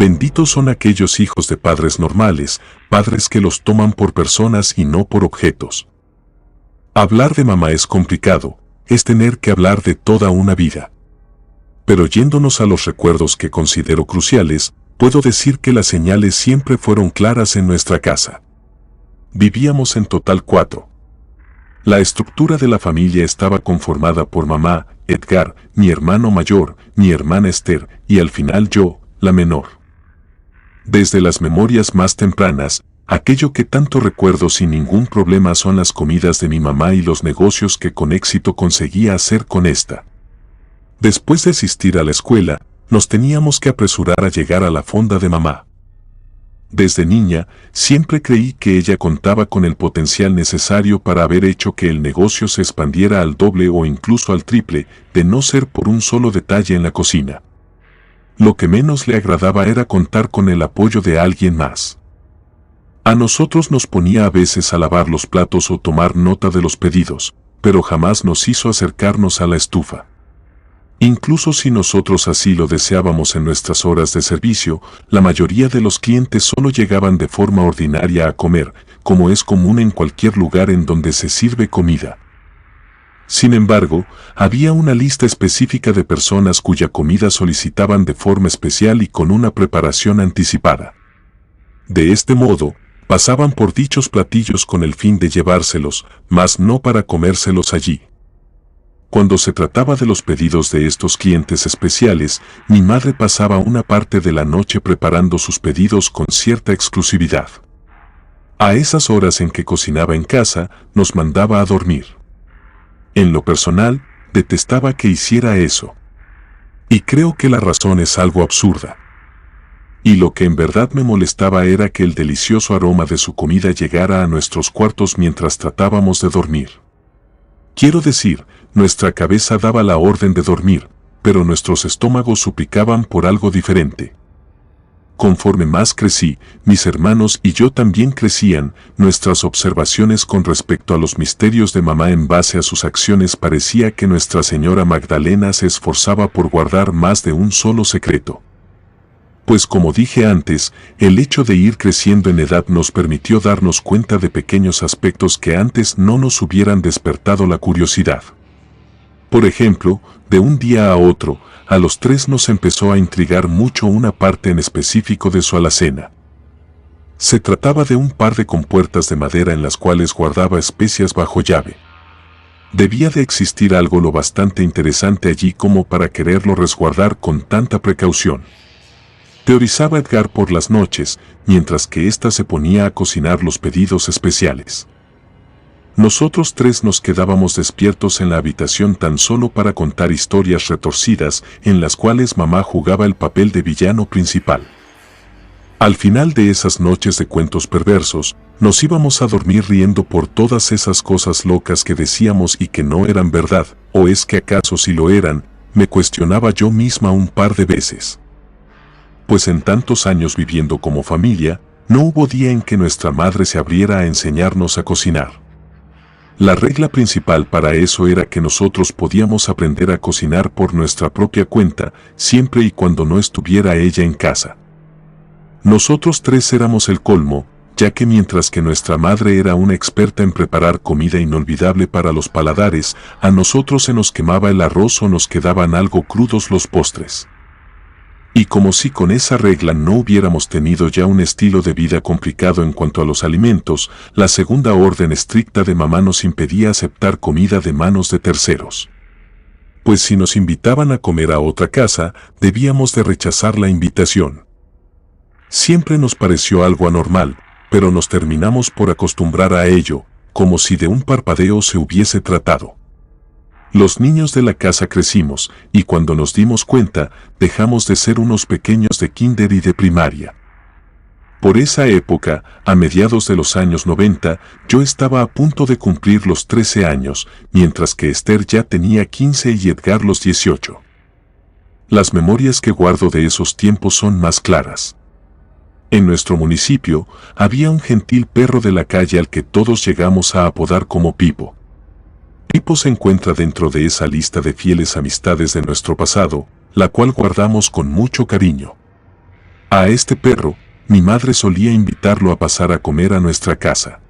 Benditos son aquellos hijos de padres normales, padres que los toman por personas y no por objetos. Hablar de mamá es complicado, es tener que hablar de toda una vida. Pero yéndonos a los recuerdos que considero cruciales, puedo decir que las señales siempre fueron claras en nuestra casa. Vivíamos en total 4. La estructura de la familia estaba conformada por mamá, Edgar, mi hermano mayor, mi hermana Esther, y al final yo, la menor. Desde las memorias más tempranas, aquello que tanto recuerdo sin ningún problema son las comidas de mi mamá y los negocios que con éxito conseguía hacer con esta. Después de asistir a la escuela, nos teníamos que apresurar a llegar a la fonda de mamá. Desde niña, siempre creí que ella contaba con el potencial necesario para haber hecho que el negocio se expandiera al doble o incluso al triple, de no ser por un solo detalle en la cocina. Lo que menos le agradaba era contar con el apoyo de alguien más. A nosotros nos ponía a veces a lavar los platos o tomar nota de los pedidos, pero jamás nos hizo acercarnos a la estufa. Incluso si nosotros así lo deseábamos en nuestras horas de servicio, la mayoría de los clientes solo llegaban de forma ordinaria a comer, como es común en cualquier lugar en donde se sirve comida. Sin embargo, había una lista específica de personas cuya comida solicitaban de forma especial y con una preparación anticipada. De este modo, pasaban por dichos platillos con el fin de llevárselos, mas no para comérselos allí. Cuando se trataba de los pedidos de estos clientes especiales, mi madre pasaba una parte de la noche preparando sus pedidos con cierta exclusividad. A esas horas en que cocinaba en casa, nos mandaba a dormir. En lo personal, detestaba que hiciera eso. Y creo que la razón es algo absurda. Y lo que en verdad me molestaba era que el delicioso aroma de su comida llegara a nuestros cuartos mientras tratábamos de dormir. Quiero decir, nuestra cabeza daba la orden de dormir, pero nuestros estómagos suplicaban por algo diferente. Conforme más crecí, mis hermanos y yo también crecían, nuestras observaciones con respecto a los misterios de mamá en base a sus acciones parecía que Nuestra Señora Magdalena se esforzaba por guardar más de un solo secreto. Pues como dije antes, el hecho de ir creciendo en edad nos permitió darnos cuenta de pequeños aspectos que antes no nos hubieran despertado la curiosidad. Por ejemplo, de un día a otro, a los 3 nos empezó a intrigar mucho una parte en específico de su alacena. Se trataba de un par de compuertas de madera en las cuales guardaba especias bajo llave. Debía de existir algo lo bastante interesante allí como para quererlo resguardar con tanta precaución. Teorizaba Edgar por las noches, mientras que ésta se ponía a cocinar los pedidos especiales. Nosotros 3 nos quedábamos despiertos en la habitación tan solo para contar historias retorcidas en las cuales mamá jugaba el papel de villano principal. Al final de esas noches de cuentos perversos, nos íbamos a dormir riendo por todas esas cosas locas que decíamos y que no eran verdad, o es que acaso si lo eran, me cuestionaba yo misma un par de veces. Pues en tantos años viviendo como familia, no hubo día en que nuestra madre se abriera a enseñarnos a cocinar. La regla principal para eso era que nosotros podíamos aprender a cocinar por nuestra propia cuenta, siempre y cuando no estuviera ella en casa. Nosotros 3 éramos el colmo, ya que mientras que nuestra madre era una experta en preparar comida inolvidable para los paladares, a nosotros se nos quemaba el arroz o nos quedaban algo crudos los postres. Y como si con esa regla no hubiéramos tenido ya un estilo de vida complicado en cuanto a los alimentos, la segunda orden estricta de mamá nos impedía aceptar comida de manos de terceros. Pues si nos invitaban a comer a otra casa, debíamos de rechazar la invitación. Siempre nos pareció algo anormal, pero nos terminamos por acostumbrar a ello, como si de un parpadeo se hubiese tratado. Los niños de la casa crecimos, y cuando nos dimos cuenta, dejamos de ser unos pequeños de kinder y de primaria. Por esa época, a mediados de los años 90, yo estaba a punto de cumplir los 13 años, mientras que Esther ya tenía 15 y Edgar los 18. Las memorias que guardo de esos tiempos son más claras. En nuestro municipio, había un gentil perro de la calle al que todos llegamos a apodar como Pipo. Pipo se encuentra dentro de esa lista de fieles amistades de nuestro pasado, la cual guardamos con mucho cariño. A este perro, mi madre solía invitarlo a pasar a comer a nuestra casa.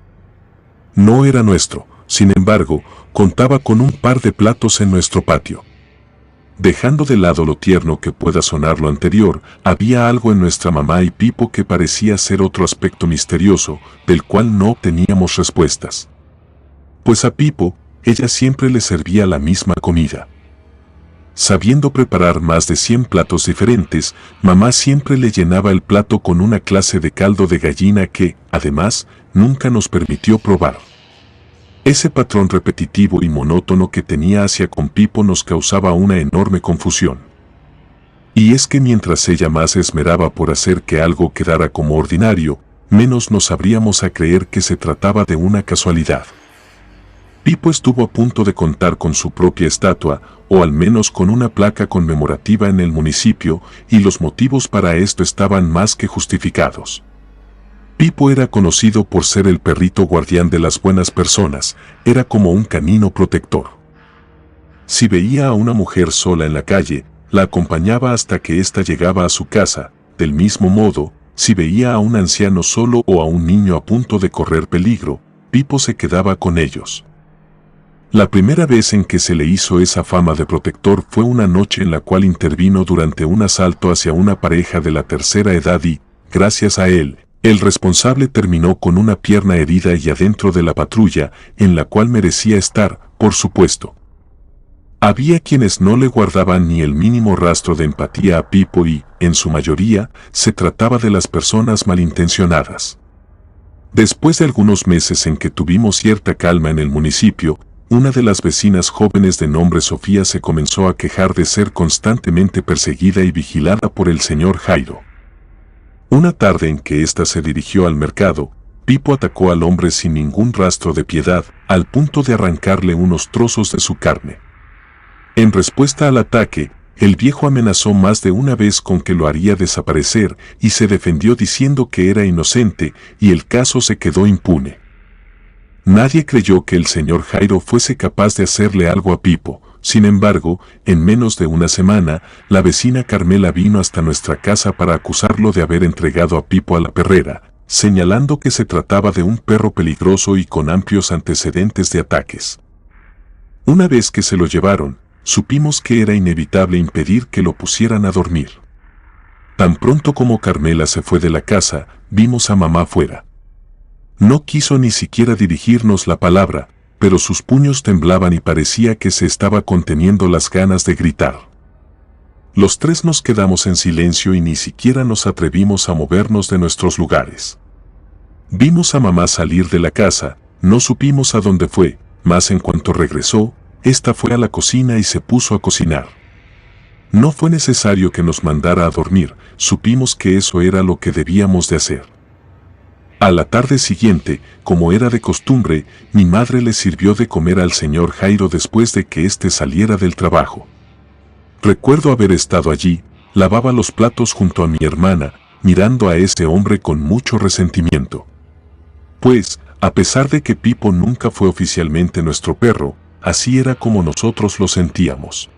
No era nuestro, sin embargo, contaba con un par de platos en nuestro patio. Dejando de lado lo tierno que pueda sonar lo anterior, había algo en nuestra mamá y Pipo que parecía ser otro aspecto misterioso, del cual no obteníamos respuestas. Pues a Pipo, ella siempre le servía la misma comida. Sabiendo preparar más de 100 platos diferentes, mamá siempre le llenaba el plato con una clase de caldo de gallina que, además, nunca nos permitió probar. Ese patrón repetitivo y monótono que tenía hacia con Pipo nos causaba una enorme confusión. Y es que mientras ella más se esmeraba por hacer que algo quedara como ordinario, menos nos abríamos a creer que se trataba de una casualidad. Pipo estuvo a punto de contar con su propia estatua, o al menos con una placa conmemorativa en el municipio, y los motivos para esto estaban más que justificados. Pipo era conocido por ser el perrito guardián de las buenas personas, era como un canino protector. Si veía a una mujer sola en la calle, la acompañaba hasta que ésta llegaba a su casa. Del mismo modo, si veía a un anciano solo o a un niño a punto de correr peligro, Pipo se quedaba con ellos. La primera vez en que se le hizo esa fama de protector fue una noche en la cual intervino durante un asalto hacia una pareja de la tercera edad y, gracias a él, el responsable terminó con una pierna herida y adentro de la patrulla, en la cual merecía estar, por supuesto. Había quienes no le guardaban ni el mínimo rastro de empatía a Pipo y, en su mayoría, se trataba de las personas malintencionadas. Después de algunos meses en que tuvimos cierta calma en el municipio, una de las vecinas jóvenes de nombre Sofía se comenzó a quejar de ser constantemente perseguida y vigilada por el señor Jairo. Una tarde en que ésta se dirigió al mercado, Pipo atacó al hombre sin ningún rastro de piedad, al punto de arrancarle unos trozos de su carne. En respuesta al ataque, el viejo amenazó más de una vez con que lo haría desaparecer y se defendió diciendo que era inocente y el caso se quedó impune. Nadie creyó que el señor Jairo fuese capaz de hacerle algo a Pipo. Sin embargo, en menos de una semana, la vecina Carmela vino hasta nuestra casa para acusarlo de haber entregado a Pipo a la perrera, señalando que se trataba de un perro peligroso y con amplios antecedentes de ataques. Una vez que se lo llevaron, supimos que era inevitable impedir que lo pusieran a dormir. Tan pronto como Carmela se fue de la casa, vimos a mamá fuera. No quiso ni siquiera dirigirnos la palabra, pero sus puños temblaban y parecía que se estaba conteniendo las ganas de gritar. Los tres nos quedamos en silencio y ni siquiera nos atrevimos a movernos de nuestros lugares. Vimos a mamá salir de la casa, no supimos a dónde fue, mas en cuanto regresó, ésta fue a la cocina y se puso a cocinar. No fue necesario que nos mandara a dormir, supimos que eso era lo que debíamos de hacer. A la tarde siguiente, como era de costumbre, mi madre le sirvió de comer al señor Jairo después de que éste saliera del trabajo. Recuerdo haber estado allí, lavaba los platos junto a mi hermana, mirando a ese hombre con mucho resentimiento. Pues, a pesar de que Pipo nunca fue oficialmente nuestro perro, así era como nosotros lo sentíamos.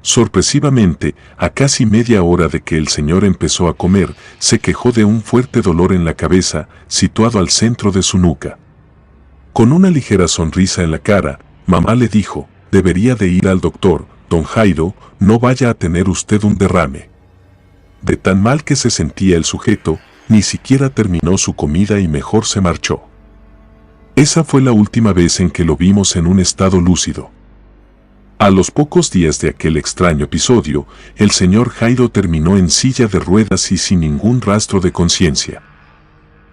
Sorpresivamente, a casi media hora de que el señor empezó a comer, se quejó de un fuerte dolor en la cabeza, situado al centro de su nuca. Con una ligera sonrisa en la cara, mamá le dijo, debería de ir al doctor, don Jairo, no vaya a tener usted un derrame. De tan mal que se sentía el sujeto, ni siquiera terminó su comida y mejor se marchó. Esa fue la última vez en que lo vimos en un estado lúcido. A los pocos días de aquel extraño episodio, el señor Jairo terminó en silla de ruedas y sin ningún rastro de conciencia.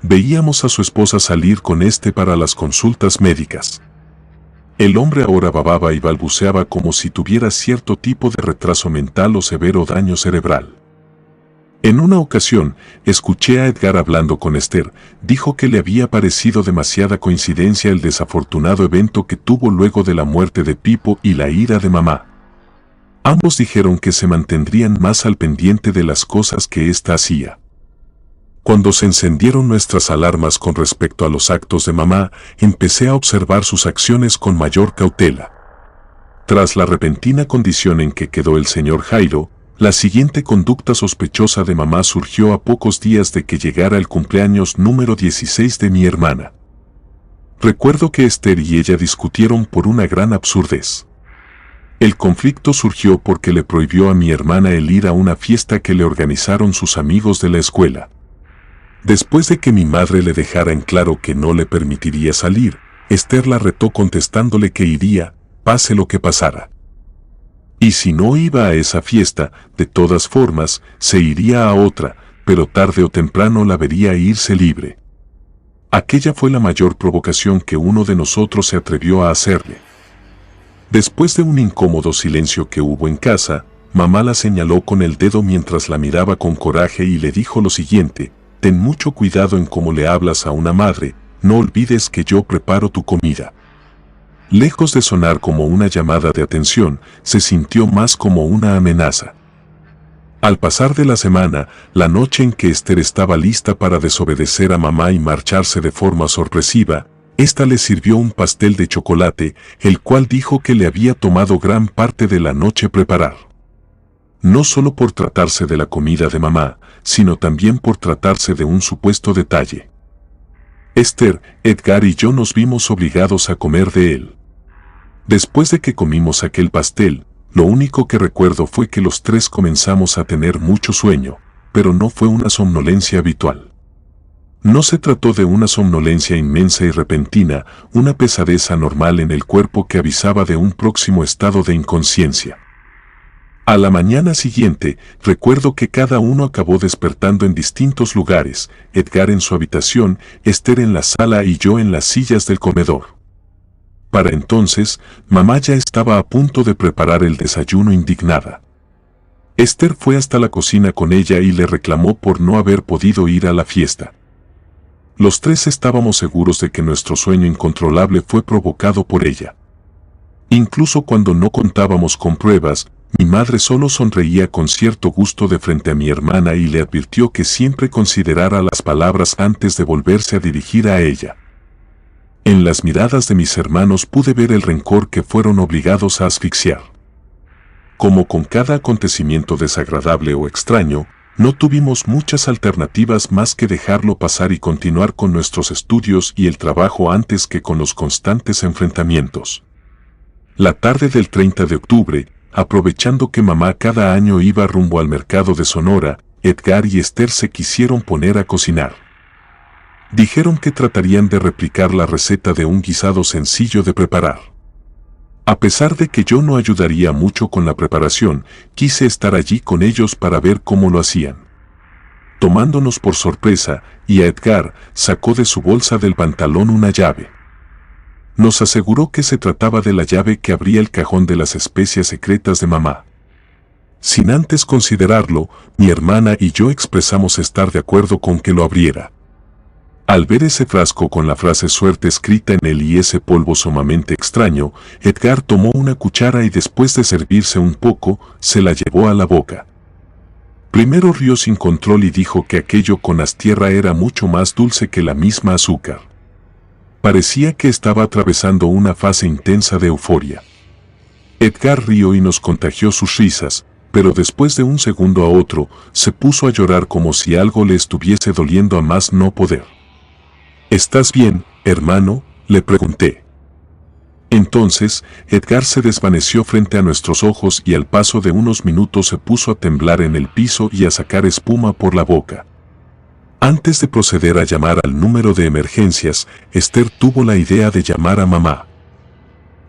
Veíamos a su esposa salir con éste para las consultas médicas. El hombre ahora bababa y balbuceaba como si tuviera cierto tipo de retraso mental o severo daño cerebral. En una ocasión, escuché a Edgar hablando con Esther, dijo que le había parecido demasiada coincidencia el desafortunado evento que tuvo luego de la muerte de Pipo y la ira de mamá. Ambos dijeron que se mantendrían más al pendiente de las cosas que ésta hacía. Cuando se encendieron nuestras alarmas con respecto a los actos de mamá, empecé a observar sus acciones con mayor cautela. Tras la repentina condición en que quedó el señor Jairo, La siguiente conducta sospechosa de mamá surgió a pocos días de que llegara el cumpleaños número 16 de mi hermana. Recuerdo que Esther y ella discutieron por una gran absurdez. El conflicto surgió porque le prohibió a mi hermana el ir a una fiesta que le organizaron sus amigos de la escuela. Después de que mi madre le dejara en claro que no le permitiría salir, Esther la retó contestándole que iría, pase lo que pasara. Y si no iba a esa fiesta, de todas formas, se iría a otra, pero tarde o temprano la vería irse libre. Aquella fue la mayor provocación que uno de nosotros se atrevió a hacerle. Después de un incómodo silencio que hubo en casa, mamá la señaló con el dedo mientras la miraba con coraje y le dijo lo siguiente: ten mucho cuidado en cómo le hablas a una madre, no olvides que yo preparo tu comida. Lejos de sonar como una llamada de atención, se sintió más como una amenaza. Al pasar de la semana, la noche en que Esther estaba lista para desobedecer a mamá y marcharse de forma sorpresiva, ésta le sirvió un pastel de chocolate, el cual dijo que le había tomado gran parte de la noche preparar. No solo por tratarse de la comida de mamá, sino también por tratarse de un supuesto detalle. Esther, Edgar y yo nos vimos obligados a comer de él. Después de que comimos aquel pastel, lo único que recuerdo fue que los tres comenzamos a tener mucho sueño, pero no fue una somnolencia habitual. No se trató de una somnolencia inmensa y repentina, una pesadez anormal en el cuerpo que avisaba de un próximo estado de inconsciencia. A la mañana siguiente, recuerdo que cada uno acabó despertando en distintos lugares, Edgar en su habitación, Esther en la sala y yo en las sillas del comedor. Para entonces, mamá ya estaba a punto de preparar el desayuno indignada. Esther fue hasta la cocina con ella y le reclamó por no haber podido ir a la fiesta. Los tres estábamos seguros de que nuestro sueño incontrolable fue provocado por ella. Incluso cuando no contábamos con pruebas, mi madre solo sonreía con cierto gusto de frente a mi hermana y le advirtió que siempre considerara las palabras antes de volverse a dirigir a ella. En las miradas de mis hermanos pude ver el rencor que fueron obligados a asfixiar. Como con cada acontecimiento desagradable o extraño, no tuvimos muchas alternativas más que dejarlo pasar y continuar con nuestros estudios y el trabajo antes que con los constantes enfrentamientos. La tarde del 30 de octubre, aprovechando que mamá cada año iba rumbo al mercado de Sonora, Edgar y Esther se quisieron poner a cocinar. Dijeron que tratarían de replicar la receta de un guisado sencillo de preparar. A pesar de que yo no ayudaría mucho con la preparación, quise estar allí con ellos para ver cómo lo hacían. Tomándonos por sorpresa, y a Edgar sacó de su bolsa del pantalón una llave. Nos aseguró que se trataba de la llave que abría el cajón de las especias secretas de mamá. Sin antes considerarlo, mi hermana y yo expresamos estar de acuerdo con que lo abriera. Al ver ese frasco con la frase suerte escrita en él y ese polvo sumamente extraño, Edgar tomó una cuchara y después de servirse un poco, se la llevó a la boca. Primero rió sin control y dijo que aquello con astierra era mucho más dulce que la misma azúcar. Parecía que estaba atravesando una fase intensa de euforia. Edgar rió y nos contagió sus risas, pero después de un segundo a otro, se puso a llorar como si algo le estuviese doliendo a más no poder. ¿Estás bien, hermano?, le pregunté. Entonces, Edgar se desvaneció frente a nuestros ojos y al paso de unos minutos se puso a temblar en el piso y a sacar espuma por la boca. Antes de proceder a llamar al número de emergencias, Esther tuvo la idea de llamar a mamá.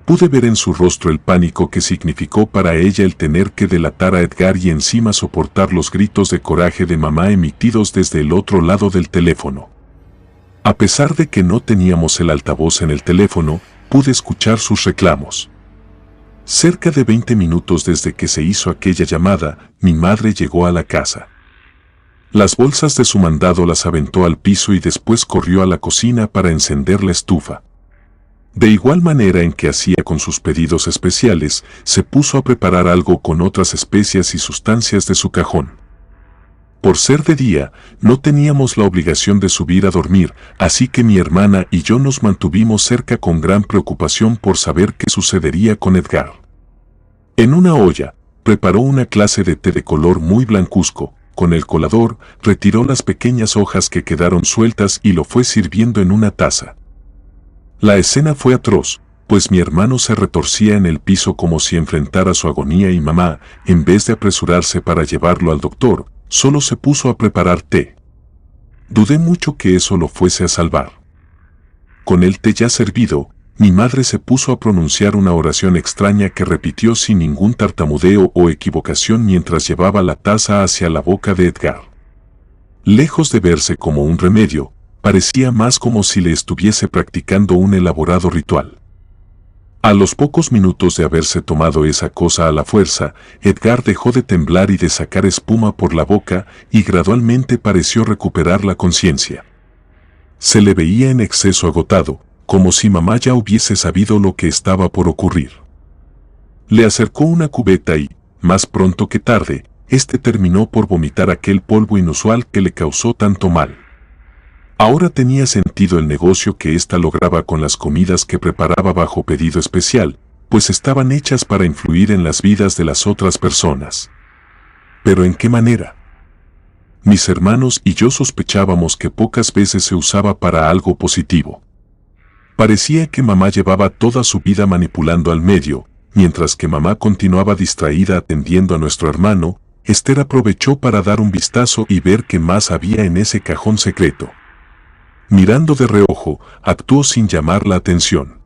Pude ver en su rostro el pánico que significó para ella el tener que delatar a Edgar y encima soportar los gritos de coraje de mamá emitidos desde el otro lado del teléfono. A pesar de que no teníamos el altavoz en el teléfono, pude escuchar sus reclamos. Cerca de 20 minutos desde que se hizo aquella llamada, mi madre llegó a la casa. Las bolsas de su mandado las aventó al piso y después corrió a la cocina para encender la estufa. De igual manera en que hacía con sus pedidos especiales, se puso a preparar algo con otras especias y sustancias de su cajón. Por ser de día, no teníamos la obligación de subir a dormir, así que mi hermana y yo nos mantuvimos cerca con gran preocupación por saber qué sucedería con Edgar. En una olla, preparó una clase de té de color muy blancuzco. Con el colador, retiró las pequeñas hojas que quedaron sueltas y lo fue sirviendo en una taza. La escena fue atroz, pues mi hermano se retorcía en el piso como si enfrentara su agonía y mamá, en vez de apresurarse para llevarlo al doctor, solo se puso a preparar té. Dudé mucho que eso lo fuese a salvar. Con el té ya servido, mi madre se puso a pronunciar una oración extraña que repitió sin ningún tartamudeo o equivocación mientras llevaba la taza hacia la boca de Edgar. Lejos de verse como un remedio, parecía más como si le estuviese practicando un elaborado ritual. A los pocos minutos de haberse tomado esa cosa a la fuerza, Edgar dejó de temblar y de sacar espuma por la boca y gradualmente pareció recuperar la conciencia. Se le veía en exceso agotado, como si mamá ya hubiese sabido lo que estaba por ocurrir. Le acercó una cubeta y, más pronto que tarde, este terminó por vomitar aquel polvo inusual que le causó tanto mal. Ahora tenía sentido el negocio que ésta lograba con las comidas que preparaba bajo pedido especial, pues estaban hechas para influir en las vidas de las otras personas. ¿Pero en qué manera? Mis hermanos y yo sospechábamos que pocas veces se usaba para algo positivo. Parecía que mamá llevaba toda su vida manipulando al medio, mientras que mamá continuaba distraída atendiendo a nuestro hermano. Esther aprovechó para dar un vistazo y ver qué más había en ese cajón secreto. Mirando de reojo, actuó sin llamar la atención.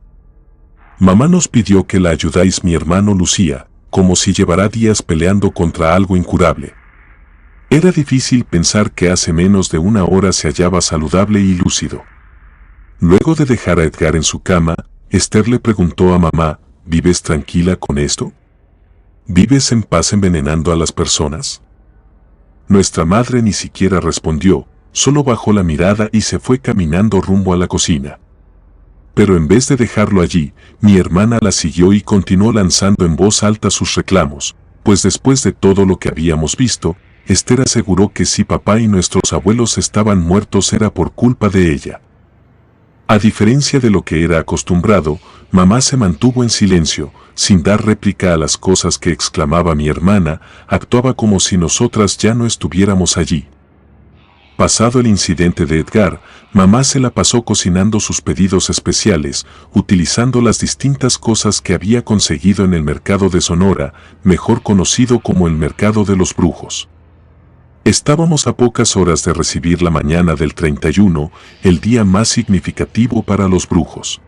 Mamá nos pidió que la ayudáis, mi hermano Lucía, como si llevara días peleando contra algo incurable. Era difícil pensar que hace menos de una hora se hallaba saludable y lúcido. Luego de dejar a Edgar en su cama, Esther le preguntó a mamá, ¿vives tranquila con esto? ¿Vives en paz envenenando a las personas? Nuestra madre ni siquiera respondió, solo bajó la mirada y se fue caminando rumbo a la cocina. Pero en vez de dejarlo allí, mi hermana la siguió y continuó lanzando en voz alta sus reclamos, pues después de todo lo que habíamos visto, Esther aseguró que si papá y nuestros abuelos estaban muertos era por culpa de ella. A diferencia de lo que era acostumbrado, mamá se mantuvo en silencio, sin dar réplica a las cosas que exclamaba mi hermana, actuaba como si nosotras ya no estuviéramos allí. Pasado el incidente de Edgar, mamá se la pasó cocinando sus pedidos especiales, utilizando las distintas cosas que había conseguido en el mercado de Sonora, mejor conocido como el mercado de los brujos. Estábamos a pocas horas de recibir la mañana del 31, el día más significativo para los brujos.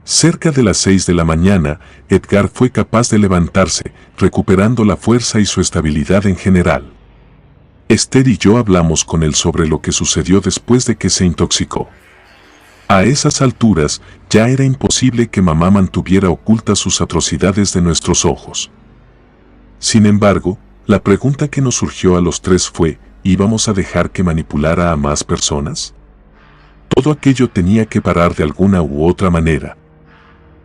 Cerca de las 6 de la mañana, Edgar fue capaz de levantarse, recuperando la fuerza y su estabilidad en general. Esther y yo hablamos con él sobre lo que sucedió después de que se intoxicó. A esas alturas, ya era imposible que mamá mantuviera ocultas sus atrocidades de nuestros ojos. Sin embargo, la pregunta que nos surgió a los tres fue, ¿íbamos a dejar que manipulara a más personas? Todo aquello tenía que parar de alguna u otra manera.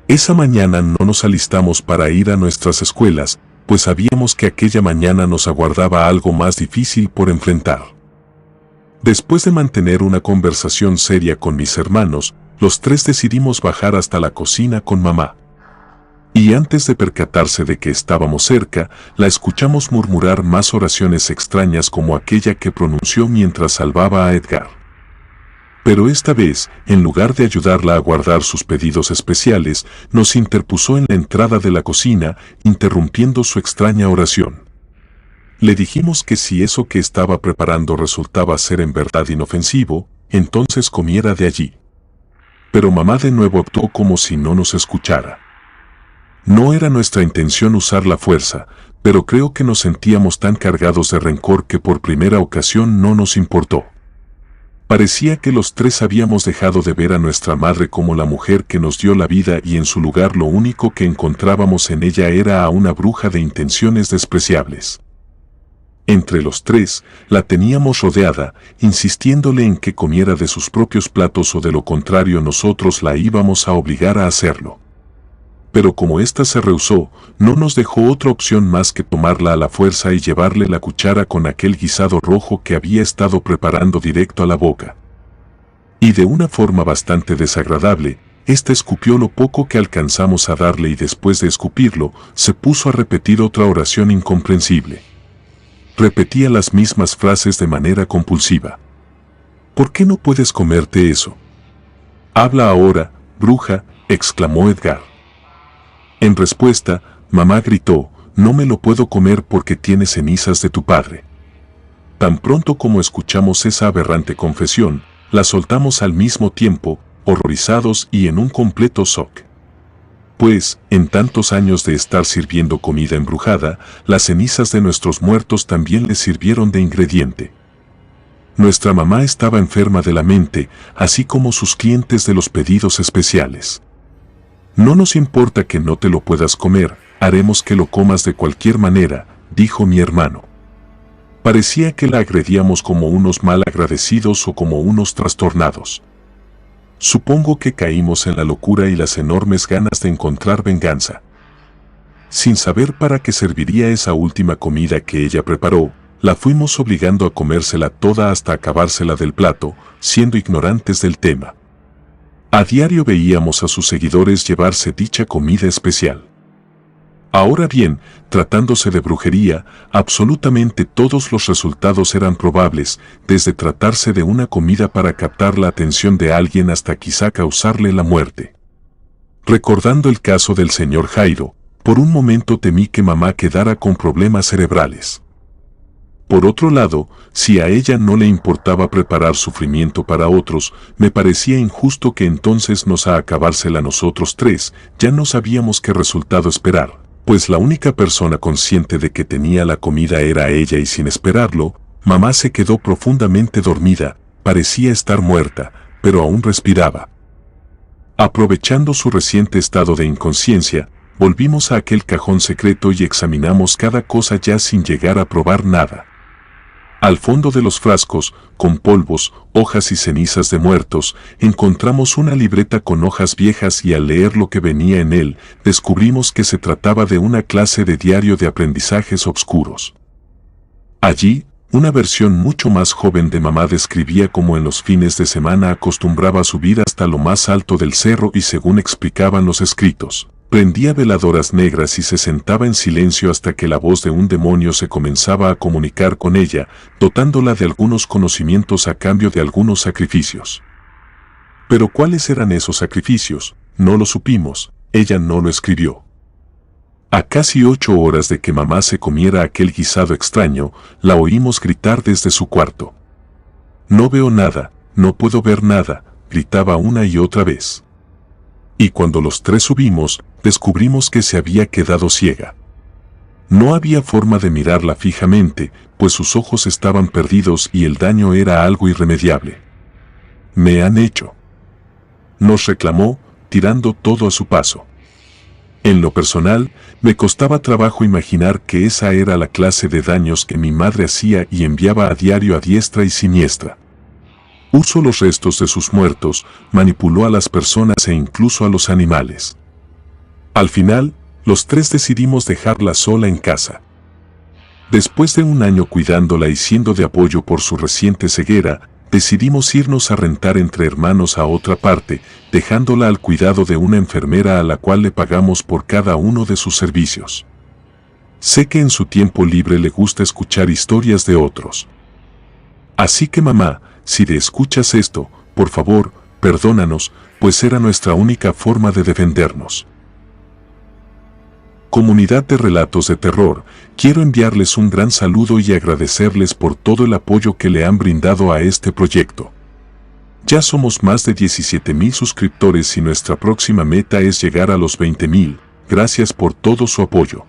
Esa mañana no nos alistamos para ir a nuestras escuelas, pues sabíamos que aquella mañana nos aguardaba algo más difícil por enfrentar. Después de mantener una conversación seria con mis hermanos, los tres decidimos bajar hasta la cocina con mamá. Y antes de percatarse de que estábamos cerca, la escuchamos murmurar más oraciones extrañas como aquella que pronunció mientras salvaba a Edgar. Pero esta vez, en lugar de ayudarla a guardar sus pedidos especiales, nos interpuso en la entrada de la cocina, interrumpiendo su extraña oración. Le dijimos que si eso que estaba preparando resultaba ser en verdad inofensivo, entonces comiera de allí. Pero mamá de nuevo actuó como si no nos escuchara. No era nuestra intención usar la fuerza, pero creo que nos sentíamos tan cargados de rencor que por primera ocasión no nos importó. Parecía que los tres habíamos dejado de ver a nuestra madre como la mujer que nos dio la vida y en su lugar lo único que encontrábamos en ella era a una bruja de intenciones despreciables. Entre los tres, la teníamos rodeada, insistiéndole en que comiera de sus propios platos o de lo contrario nosotros la íbamos a obligar a hacerlo. Pero como ésta se rehusó, no nos dejó otra opción más que tomarla a la fuerza y llevarle la cuchara con aquel guisado rojo que había estado preparando directo a la boca. Y de una forma bastante desagradable, Esta escupió lo poco que alcanzamos a darle y después de escupirlo, se puso a repetir otra oración incomprensible. Repetía las mismas frases de manera compulsiva. ¿Por qué no puedes comerte eso? Habla ahora, bruja, exclamó Edgar. En respuesta, mamá gritó, no me lo puedo comer porque tiene cenizas de tu padre. Tan pronto como escuchamos esa aberrante confesión, la soltamos al mismo tiempo, horrorizados y en un completo shock. Pues, en tantos años de estar sirviendo comida embrujada, las cenizas de nuestros muertos también les sirvieron de ingrediente. Nuestra mamá estaba enferma de la mente, así como sus clientes de los pedidos especiales. No nos importa que no te lo puedas comer, haremos que lo comas de cualquier manera, dijo mi hermano. Parecía que la agredíamos como unos mal agradecidos o como unos trastornados. Supongo que caímos en la locura y las enormes ganas de encontrar venganza. Sin saber para qué serviría esa última comida que ella preparó, la fuimos obligando a comérsela toda hasta acabársela del plato, siendo ignorantes del tema. A diario veíamos a sus seguidores llevarse dicha comida especial. Ahora bien, tratándose de brujería, absolutamente todos los resultados eran probables, desde tratarse de una comida para captar la atención de alguien hasta quizá causarle la muerte. Recordando el caso del señor Jairo, por un momento temí que mamá quedara con problemas cerebrales. Por otro lado, si a ella no le importaba preparar sufrimiento para otros, me parecía injusto que entonces nos a acabársela nosotros tres, ya no sabíamos qué resultado esperar. Pues la única persona consciente de que tenía la comida era ella y sin esperarlo, mamá se quedó profundamente dormida, parecía estar muerta, pero aún respiraba. Aprovechando su reciente estado de inconsciencia, volvimos a aquel cajón secreto y examinamos cada cosa ya sin llegar a probar nada. Al fondo de los frascos, con polvos, hojas y cenizas de muertos, encontramos una libreta con hojas viejas y al leer lo que venía en él, descubrimos que se trataba de una clase de diario de aprendizajes obscuros. Allí, una versión mucho más joven de mamá describía cómo en los fines de semana acostumbraba a subir hasta lo más alto del cerro y según explicaban los escritos, prendía veladoras negras y se sentaba en silencio hasta que la voz de un demonio se comenzaba a comunicar con ella, dotándola de algunos conocimientos a cambio de algunos sacrificios. Pero ¿cuáles eran esos sacrificios? No lo supimos, ella no lo escribió. A casi 8 horas de que mamá se comiera aquel guisado extraño, la oímos gritar desde su cuarto. No veo nada, no puedo ver nada, gritaba una y otra vez. Y cuando los tres subimos, descubrimos que se había quedado ciega. No había forma de mirarla fijamente, pues sus ojos estaban perdidos y el daño era algo irremediable. «Me han hecho», nos reclamó, tirando todo a su paso. En lo personal, me costaba trabajo imaginar que esa era la clase de daños que mi madre hacía y enviaba a diario a diestra y siniestra. Usó los restos de sus muertos, manipuló a las personas e incluso a los animales. Al final, los tres decidimos dejarla sola en casa. Después de un año cuidándola y siendo de apoyo por su reciente ceguera, decidimos irnos a rentar entre hermanos a otra parte, dejándola al cuidado de una enfermera a la cual le pagamos por cada uno de sus servicios. Sé que en su tiempo libre le gusta escuchar historias de otros. Así que mamá, si te escuchas esto, por favor, perdónanos, pues era nuestra única forma de defendernos. Comunidad de Relatos de Terror, quiero enviarles un gran saludo y agradecerles por todo el apoyo que le han brindado a este proyecto. Ya somos más de 17,000 suscriptores y nuestra próxima meta es llegar a los 20,000, gracias por todo su apoyo.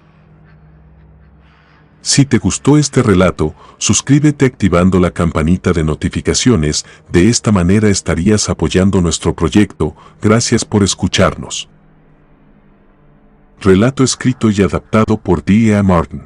Si te gustó este relato, suscríbete activando la campanita de notificaciones, de esta manera estarías apoyando nuestro proyecto. Gracias por escucharnos. Relato escrito y adaptado por D.A. Martin.